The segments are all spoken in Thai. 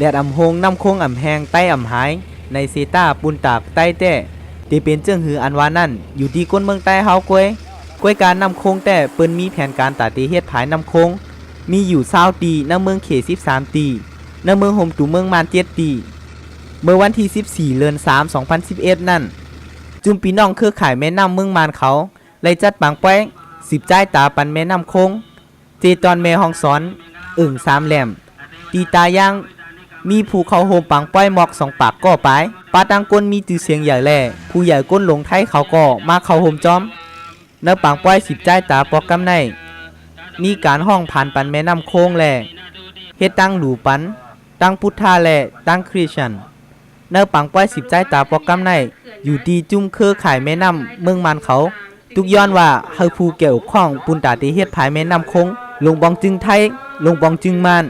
ดดอำหงน้ำคงอำแหงใต้อำหายในเซตาปุนตากใต้แต่ที่เป็นเจื้องหืออันว่านั่นอยู่ที่ก้นเมืองใต้เฮากวยการนำโคงแต่เปิ้นมีแผนการตาตีเฮ็ดภายนำโคงมีอยู่20ตีในเมืองเขต13ตีในเมืองโฮมตูเมืองมาน7ตีเมื่อวันที่14เดือน3 2011นั่นจุมพี่น้องเครือข่ายแม่น้ำเมืองมานเขาไล่จัดปางแป้ง10จ่ายตาปันแม่น้ำโคงเจตอนแม่ห้องสอน3แหลมตีตาย่างมีผู้เข้าโฮมปังป้อยหมอก2ปากก่อไปปาตังก้นมีจื่อเสียงใหญ่แล่ผู้ใหญ่ก้นหลงไทยเขาก็มาเข้าโฮมจอมเนื้อปังป้อย10จ่ายตาปอกกำในมีการห้องผ่านปันแม่น้ำโค้งแล่เฮ็ดตั้งหลูปันตั้งพุทธาแล่ตั้งคริสเตียนเนื้อปังป้อย10จ่ายตาปอกกำในอยู่ดีจุ่มเครือข่ายแม่น้ำเมืองมันเขาทุกย้อนว่าเฮาผู้เกี่ยวข้องปุนตาติเฮ็ดภายแม่น้ำโค้งลงบองจึงไทยลงบองจึงมัน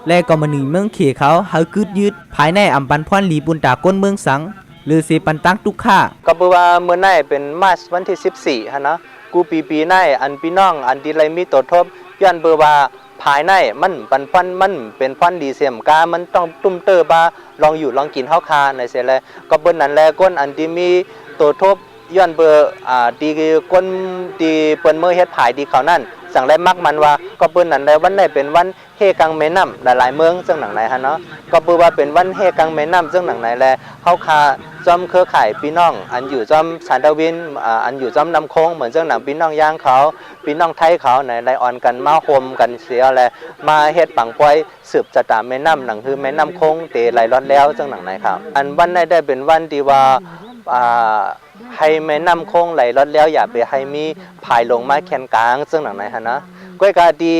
และก็มาหนีเมืองเขเขาเฮากึดยึดภายในอำปันพรหลีบุญตาก้นเมืองสังหรือเสปันตั้งทุกข้าก็เปว่าเมื่อไหร่เป็นมาร์ชวันที่14ฮะนะกูปีไหนอันพี่น้องอันที่ไรมีตัวทบย้อนเปว่าภายในมันปันฟันมันเป็นฟันดีเสียมกามันต้องตุ้มเตอร์บาลองอยู่ลองกินเฮาคาในเสร็จแล้วก็เบิ้นนั่นแหละก้นอันที่มีตัวทบย้อนเบอร์ดีก้นดีเปิ้นเมื่อเฮ็ดผายดีเขานั่นสั่งได้มักมันว่าก็เปิ้นนั่นแหละวันไหนเป็นวันเฮกังแม่น้ำหลายๆเมืองซึ่งหนังไหนฮะเนาะก็เปิ้นว่าเป็นวันเฮกังแม่น้ำซึ่งหนังไหนแลเฮาคาจอมเครือข่ายพี่น้องอันอยู่จอมสันตวินอันอยู่จอมนำโค้งเหมือนซึ่งหนังพี่น้องย่างเขาพี่น้องไทยเขาไหนไลออนกันมาโฮมกันเสียแลมาเฮ็ดปังป้อยสืบจะตามแม่น้ำหนังคือแม่น้ำโค้งเตไหลรอดแล้วซึ่งหนังไหนครับอันวันไหนได้เป็นวันที่ว่าให้แม่น้ำโค้งไหลรอดแล้วอย่าไปให้มีภายลงมาแคนกลางซึ่งหนังไหนฮะนะก้อยกาดี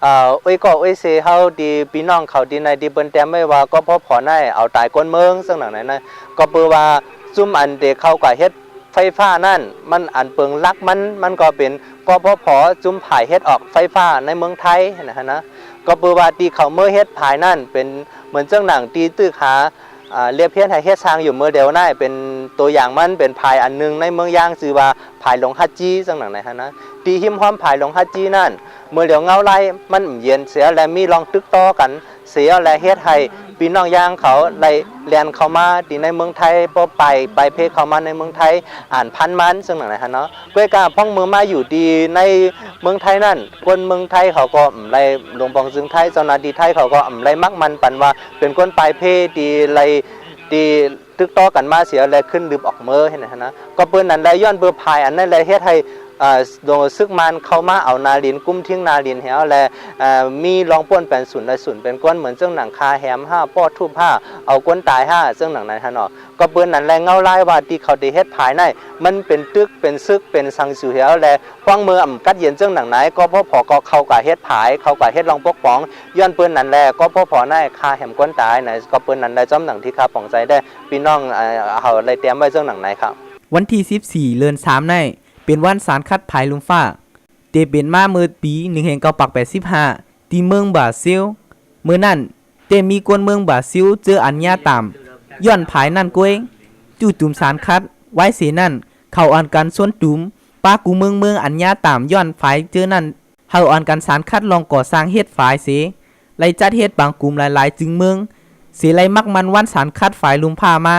อ้อยก็อ้อยเซเฮาดีพี่น้องเขาดีในดีเปิ้นแต้มไม่ว่าก็พอได้เอาตายก้นเมืองซึ่งหนังไหนนะก็เปว่าซุ่มอันเด็กเข้ากับเฮ็ดไฟฟ้านั่นมันอันเปิงลักมันก็เป็นก็พอจุ่มผายเฮ็ดออกไฟฟ้าในเมืองไทยนะฮะนะก็เปว่าดีเขาเมื่อเฮ็ดผายนั่นเป็นเหมือนเจ้าหนังตีตื้อขาเรียบเพี้ยนไทยเฮ็ดสร้างอยู่เมื่อเดียวน่าเป็นตัวอย่างมันเป็นภายอันนึงในเมืองย่างชื่อว่าภายหลงฮัจจีจังหนังไหนฮะนะตีหิมห้อมภายหลงฮัจจีนั่นเมื่อเดียวเงาไล่มันเย็นเสียและมีลองตึกต่อกันเสียและเฮ็ดให้พี่น้องย่างเขาไล่แลนเข้ามาที่ในเมืองไทยพอไปเพเข้ามาในเมืองไทยอ่านพันมันซึ่งหนังไหนฮะเนาะก้อยกาพ่องเมืองมาอยู่ดีในเมืองไทยนั่นคนเมืองไทยเขาก็ไล่หลวงปองซึ่งไทยเจ้าหน้าที่ไทยเขาก็ไล่มักมันปันว่าเป็นคนปลายเพดีไล่ดีตึกต่อกันมาเสียอะไรขึ้นลืมออกเมื่อเห็นไหมนะก็เปิ้นนั้นได้ย้อนเบอร์พายอันนั้นเลยเฮ็ดให้โดนซึกมันเข้ามาเอานาลินกุ้มทิ้งนาลินเหี่ยวแลมีรองป้วนเป็นศูนย์ได้ศูนย์เป็นก้นเหมือนเจ้าหนังคาแหม5ปอดทุบ5เอาก้นตาย5เจ้าหนังนั้นฮะเนาะก็เปิ้นนั้นแลเงาไล่ว่าที่เขาได้เฮ็ดภายในมันเป็นตึกเป็นซึกเป็นสังสูเหี่ยวแลฟังมืออ่ำกัดเย็นเจ้าหนังไหนก็พอก็เข้ากับเฮ็ดภายเข้ากับเฮ็ดรองปกป้องย้อนเปิ้นนั้นแลก็พอได้คาแหมก้นตายไหนก็เปิ้นนั้นได้จ้ำหนังที่คาป่องใจได้พี่น้องเฮาได้เตรียมไว้เจ้าหนังไหนครับวันที่14เดือน3ในเป็นวันสารคัดภายลุมฟ้าเตเป็นมาเมื่อปี1985ที่เมืองบราซิลเมื่อนั้นเตมีคนเมืองบราซิลเจออัญญาตามย้อนภายนั่นก้วยจู่ตุ่มสารคัดไว้เสนั่นเข้าอ่านกันส่วนตุ่มป้ากูเมืองอัญญาตามย้อนภายเจอนั่นเฮาอ่านกันสารคัดลองก่อสร้างเฮ็ดฝ่ายเสไล่จัดเฮ็ดบางกลุ่มหลายๆจึงเมืองเสไล่มักมันวันสารคัดฝ่ายลุมพามา